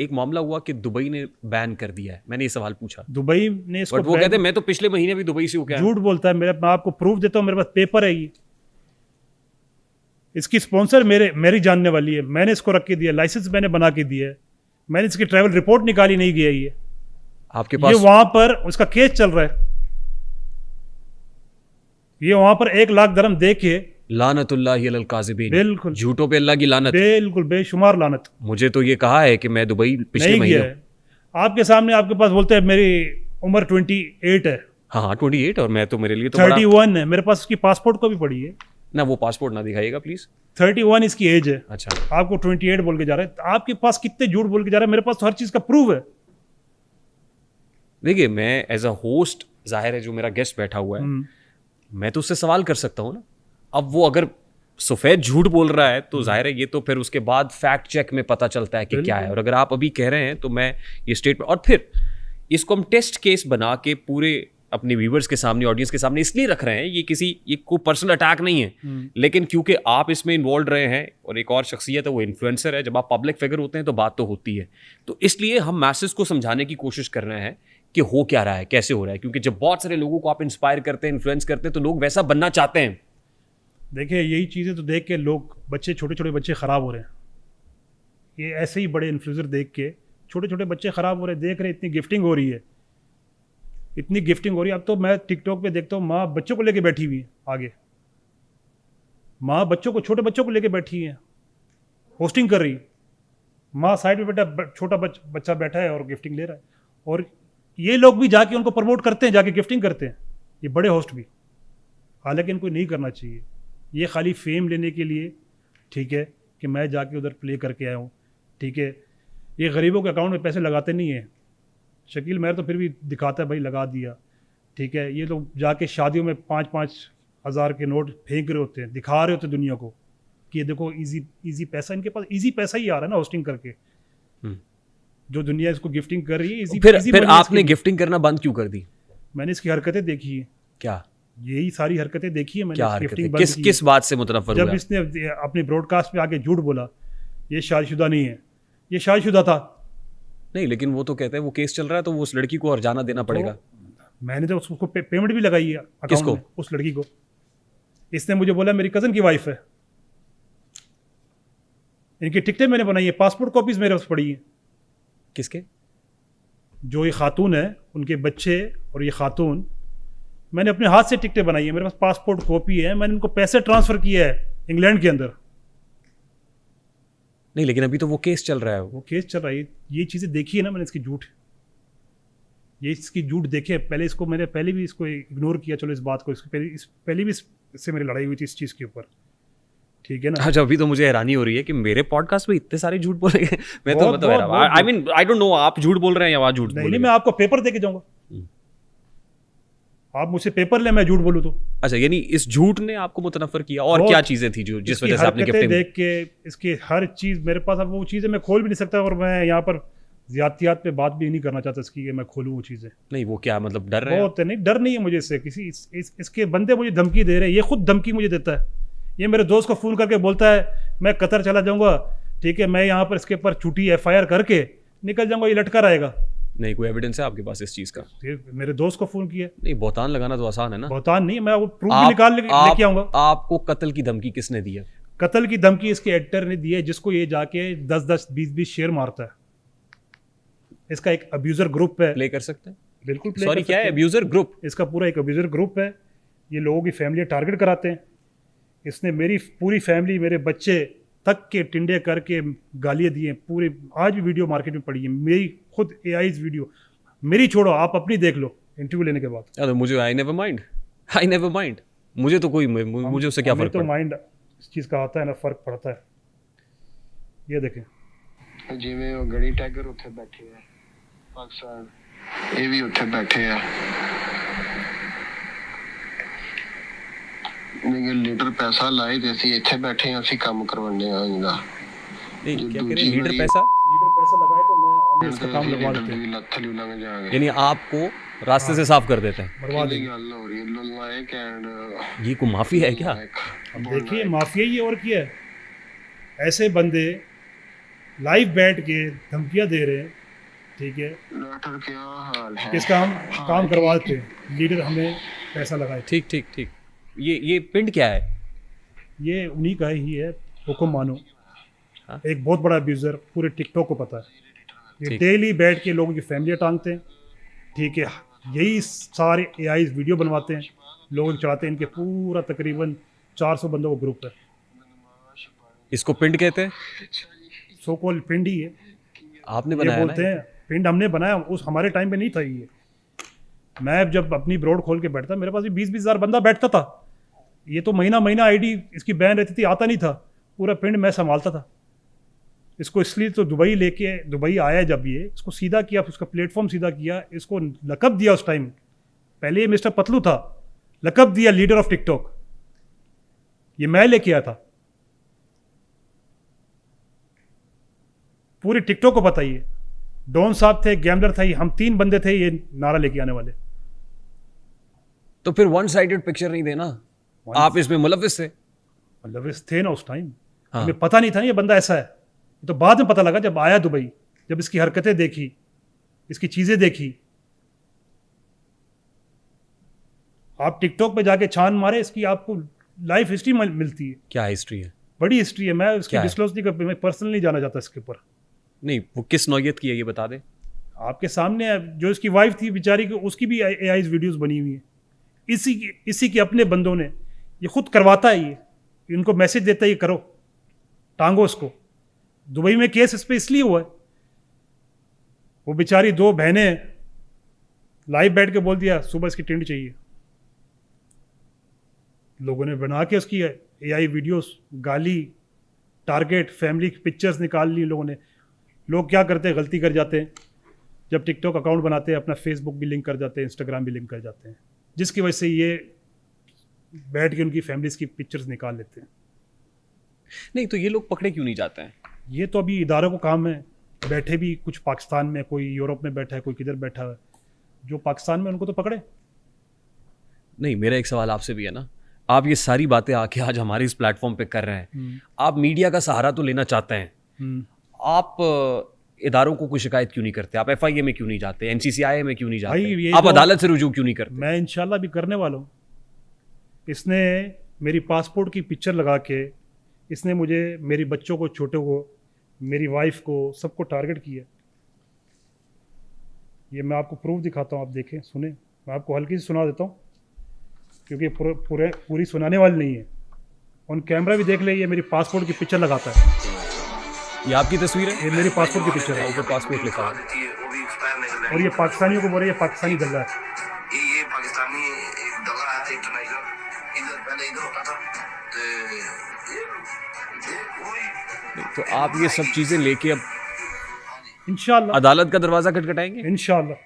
एक मामला हुआ कि दुबई ने बैन कर दिया है, मैंने ये सवाल पूछा, दुबई ने इसको, बट वो कहते हैं मैं तो पिछले महीने भी दुबई से हूँ। क्या झूठ बोलता है। मैं आपको प्रूफ देता हूँ, मेरे पास पेपर है, ये इसकी स्पॉन्सर मेरी जानने वाली है, मैंने इसको रख के दिया, लाइसेंस मैंने बना के दिया है, मैंने इसकी ट्रैवल रिपोर्ट निकाली, नहीं गया ये आपके पास, ये वहां पर उसका केस चल रहा है, ये वहां पर 1 लाख दरम दे के, लानतुल्लाहि अलल काज़िबीन, बिल्कुल झूठों पे अल्लाह की लानत, बिल्कुल बेशुमार लानत। मुझे तो ये कहा है कि मैं दुबई पिछले नहीं महीने गया है, आपके सामने आपके पास बोलते हैं मेरी उम्र 28 है। हाँ 28, और मैं तो, मेरे लिए तो बड़ा 31 है, मेरे पास उसकी पासपोर्ट को भी पड़ी है ना, वो पासपोर्ट ना दिखाइएगा प्लीज। 31 इसकी एज है। अच्छा, आपको 28 बोल के जा रहे हैं, आपके पास कितने झूठ बोल के जा रहे हैं, मेरे पास तो हर चीज का प्रूफ है। देखिए मैं एज अ होस्ट, जाहिर है जो मेरा गेस्ट बैठा हुआ है, मैं तो उससे सवाल कर सकता हूँ ना। अब वो अगर सफेद झूठ बोल रहा है तो जाहिर है ये तो फिर उसके बाद फैक्ट चेक में पता चलता है कि क्या है। और अगर आप अभी कह रहे हैं तो मैं ये स्टेटमेंट, और फिर इसको हम टेस्ट केस बना के पूरे अपने व्यूवर्स के सामने, ऑडियंस के सामने इसलिए रख रहे हैं, ये कोई पर्सनल अटैक नहीं है, लेकिन क्योंकि आप इसमें इन्वॉल्व रहे हैं और एक और शख्सियत है, वो इन्फ्लुएंसर है, जब आप पब्लिक फिगर होते हैं तो बात तो होती है, तो इसलिए हम मैसेज को समझाने की कोशिश कर रहे हैं कि हो क्या रहा है, कैसे हो रहा है, क्योंकि जब बहुत सारे लोगों को आप इंस्पायर करते हैं, इन्फ्लुएंस करते हैं, तो लोग वैसा बनना चाहते हैं। देखिए यही चीज़ें तो देख के लोग, बच्चे, छोटे छोटे बच्चे ख़राब हो रहे हैं, ये ऐसे ही बड़े इन्फ्लुएंसर देख के छोटे छोटे बच्चे ख़राब हो रहे हैं। देख रहे इतनी गिफ्टिंग हो रही है, इतनी गिफ्टिंग हो रही है। अब तो मैं टिकटॉक पे देखता हूँ, माँ बच्चों को लेके बैठी हुई है, आगे माँ बच्चों को, छोटे बच्चों को लेके बैठी है, होस्टिंग कर रही है, माँ साइड में बेटा, छोटा बच्चा बैठा है और गिफ्टिंग ले रहा है, और ये लोग भी जाके उनको प्रमोट करते हैं, जाके गिफ्टिंग करते हैं, ये बड़े होस्ट भी। हालांकि इनको नहीं करना चाहिए, ये खाली फेम लेने के लिए, ठीक है, कि मैं जाके उधर प्ले करके आया हूँ, ठीक है। ये गरीबों के अकाउंट में पैसे लगाते नहीं हैं। शकील मेहर तो फिर भी दिखाता है भाई लगा दिया, ठीक है। ये लोग जाके शादियों में 5-5 हज़ार के नोट फेंक रहे होते हैं, दिखा रहे होते हैं दुनिया को कि ये देखो इजी पैसा, इनके पास इजी पैसा ही आ रहा है ना होस्टिंग करके। जो दुनिया इसको गिफ्टिंग कर रही है, फिर आपने गिफ्टिंग करना बंद क्यों कर दी? मैंने इसकी हरकतें देखी है। क्या? यही सारी हरकतें देखी है मैंने। क्या हरकतें? किस बात से मुतनफ़र हुआ? जब इसने अपनी ब्रॉडकास्ट में आके झूठ बोला, ये शादीशुदा नहीं है, ये शादीशुदा था। नहीं, लेकिन वो तो कहते हैं वो केस चल रहा है तो वो उस लड़की को हर्जाना देना पड़ेगा। तो मैंने तो उसको पेमेंट भी लगाई है अकाउंट किसको? में, उस लड़की को। इसने मुझे बोला मेरी कज़न की वाइफ है, इनकी टिकटें मैंने बनाई है, पासपोर्ट कॉपीज मेरे पास पड़ी हैं। किसके? जो ये खातून है, उनके बच्चे और ये खातून, मैंने अपने हाथ से टिकटें बनाई है, मेरे पास पासपोर्ट कॉपी है, मैंने उनको पैसे ट्रांसफ़र किया है इंग्लैंड के अंदर। नहीं, लेकिन अभी तो वो केस चल रहा है। वो केस चल रहा है, ये चीज़ें देखी है ना मैंने, इसकी झूठ, ये इसकी झूठ देखे। पहले इसको मैंने पहले भी इसको इग्नोर किया, चलो इस बात को, पहले भी इससे मेरी लड़ाई हुई थी इस चीज़ के ऊपर, ठीक है ना। अच्छा, अभी तो मुझे हैरानी हो रही है कि मेरे पॉडकास्ट में इतने सारे झूठ बोले गए। मैं तो मतलब I mean I don't know, आप झूठ बोल रहे हैं या वहाँ झूठ बोल रहे हैं? नहीं, मैं आपको पेपर दे के जाऊँगा, आप मुझसे पेपर ले, मैं झूठ बोलूँ तो। अच्छा, यानी इस झूठ ने आपको मुतनफ़र किया, और क्या चीज़ें थी जो जिस वजह से आपने गिफ्टिंग देख के, इसकी हर चीज़ मेरे पास, अब वो चीज़ें मैं खोल भी नहीं सकता, और मैं यहाँ पर ज़्यादतियात पे बात भी नहीं करना चाहता इसकी कि मैं खोलूँ वो चीज़ें। नहीं, वो क्या मतलब डर रहे हैं? बहुत नहीं, डर नहीं है मुझे इससे, किसी इसके बंदे मुझे धमकी दे रहे हैं, ये खुद धमकी मुझे देता है। ये मेरे दोस्त को फ़ोन करके बोलता है मैं कतर चला जाऊँगा, ठीक है, मैं यहाँ पर इसके ऊपर छुट्टी FIR करके निकल जाऊँगा, ये लटका रहेगा। नहीं, कोई एविडेंस है आपके पास इस चीज़ का? मेरे दोस्त को फ़ोन किया। नहीं, बहतान लगाना तो आसान है ना। बहतान नहीं, मैं वो प्रूफ भी निकाल लेके आऊँगा। आपको कत्ल की धमकी किसने दी है? कत्ल की धमकी इसके एडिटर ने दी है, जिसको ये जाके 10-10, 20-20 शेयर मारता है। इसका एक अब्यूज़र ग्रुप है। प्ले कर सकते हैं? बिल्कुल प्ले। सॉरी, क्या है अब्यूज़र ग्रुप? इसका पूरा एक अब्यूज़र ग्रुप है, ये लोगों की फैमिली टारगेट कराते हैं। इसने मेरी पूरी फैमिली, मेरे बच्चे तक के टिंडे करके गालियाँ दी हैं पूरे। आज भी वीडियो मार्केट में पड़ी है, मेरी खुद AI's वीडियो, मेरी छोड़ो, आप अपनी देख लो इंटरव्यू लेने के बाद। तो मुझे आई नेवर माइंड, मुझे तो कोई, मुझे उससे क्या फर्क तो माइंड इस चीज़ का आता है ना, फ़र्क पड़ता है। ये देखें, जिमें वो गड़ी टाइगर उत्थे बैठे हैं पाकिस्तान, ये भी उत्थे बैठे हैं, लीडर पैसा लाए ते ਅਸੀਂ ਇੱਥੇ बैठे हैं, ਅਸੀਂ काम करवाने आ इनका। नहीं, क्या कह रहे हैं? लीडर पैसा लगाए तो मैं इसका काम लगवा देते हैं। यानी आपको रास्ते से साफ कर देते हैं? मरवा देंगे। ये कोई माफिया है क्या? अब देखिए, माफिया ही और क्या है। ऐसे बंदे लाइव बैठ के धमकियां दे रहे हैं, ठीक है, डॉक्टर क्या हाल है? इसका हम काम करवाते हैं, लीडर हमें पैसा लगाए। ठीक ठीक ठीक। ये पिंड क्या है? ये उन्हीं का ही है, हुक्म मानो। हाँ? एक बहुत बड़ा अब्यूज़र, पूरे टिकटॉक को पता है। ये ठीक। डेली बैठ के लोगों की फैमिलियाँ टांगते हैं, ठीक है, यही सारे AI वीडियो बनवाते हैं, लोगों को चढ़ाते हैं। इनके पूरा तकरीबन 400 बंदों का ग्रुप है। इसको पिंड कहते हैं? सो कॉल पिंड ही है, आपने ये बनाया ना? बोलते हैं पिंड हमने बनाया। उस हमारे टाइम पे नहीं था ये। मैं जब अपनी ब्रॉड खोल के बैठता, मेरे पास भी 20-20 हज़ार बंदा बैठता था। ये तो महीना महीना आईडी इसकी बैन रहती थी, आता नहीं था। पूरा पिंड मैं संभालता था इसको। इसलिए तो दुबई आया जब ये, इसको सीधा किया, उसका प्लेटफॉर्म सीधा किया, इसको लकब दिया उस टाइम। पहले ये मिस्टर पतलू था, लकब दिया लीडर ऑफ टिकटॉक। ये मैं लेके आया था, पूरी टिकटॉक को पता ही है। डॉन साहब थे, गैम्बलर था, हम 3 बंदे थे ये नारा लेके आने वाले। तो फिर वन साइडेड पिक्चर नहीं देना। आप इसमें मुलविस थे? मतलब इस थे ना उस टाइम, हाँ। हमें पता नहीं था ना ये बंदा ऐसा है। ये तो बाद में पता लगा जब आया दुबई, जब इसकी हरकतें देखी, इसकी चीज़ें देखी। आप टिकटॉक पे जाके छान मारे, इसकी आपको लाइफ हिस्ट्री मिलती है। क्या हिस्ट्री है? बड़ी हिस्ट्री है। मैं उसकी क्या है? डिस्क्लोज नहीं कर, मैं पर्सनली नहीं जाना चाहता इसके ऊपर। नहीं, वो किस नौयत की है ये बता दे। आपके सामने है, जो इसकी वाइफ थी बेचारी की, उसकी भी AI वीडियोस बनी हुई है। इसी के अपने बंदों ने, ये खुद करवाता है, ये इनको मैसेज देता है ये करो, टांगो इसको। दुबई में केस इस पर इसलिए हुआ है, वो बेचारी 2 बहनें लाइव बैठ के बोल दिया सुबह इसकी टेंट चाहिए। लोगों ने बना के उसकी AI वीडियोस, गाली, टारगेट, फैमिली की पिक्चर्स निकाल ली लोगों ने। लोग क्या करते हैं, गलती कर जाते हैं, जब टिकटॉक अकाउंट बनाते हैं अपना फेसबुक भी लिंक कर जाते हैं, इंस्टाग्राम भी लिंक कर जाते हैं, जिसकी वजह से ये बैठ के उनकी फैमिलीज की पिक्चर्स निकाल लेते हैं। नहीं तो ये लोग पकड़े क्यों नहीं जाते हैं? ये तो अभी इदारों को काम है। बैठे भी कुछ पाकिस्तान में, कोई यूरोप में बैठा है, कोई किधर बैठा है। जो पाकिस्तान में उनको तो पकड़े। नहीं, मेरा एक सवाल आपसे भी है ना। आप ये सारी बातें आके आज हमारे इस प्लेटफॉर्म पे कर रहे हैं, आप मीडिया का सहारा तो लेना चाहते हैं, आप इदारों को कोई शिकायत क्यों नहीं करते? आप FIA में क्यों नहीं जाते? NCCI में क्यों नहीं भाई, जाते? ये आप तो अदालत से रुजू क्यों नहीं करते? मैं इंशाल्लाह भी करने वाला हूँ। इसने मेरी पासपोर्ट की पिक्चर लगा के, इसने मुझे, मेरी बच्चों को, छोटों को, मेरी वाइफ को, सबको टारगेट किया। ये मैं आपको प्रूफ दिखाता हूँ, आप देखें, सुने। मैं आपको हल्की से सुना देता हूँ, क्योंकि पूरी सुनाने वाली नहीं है। ऑन कैमरा भी देख ले, ये मेरी पासपोर्ट की पिक्चर लगाता है। ये आपकी तस्वीर है? ये मेरी पासपोर्ट की पिक्चर है, ऊपर पासपोर्ट लिखा है। और ये पाकिस्तानियों को बोल रहे हैं ये पाकिस्तानी गल्ला है। ये पाकिस्तानी एक दगा है, एक नाइजर इधर, पहले इधर होता था। तो आप ये सब चीजें लेके अब इंशाल्लाह अदालत का दरवाजा खटखटाएंगे? इंशाल्लाह।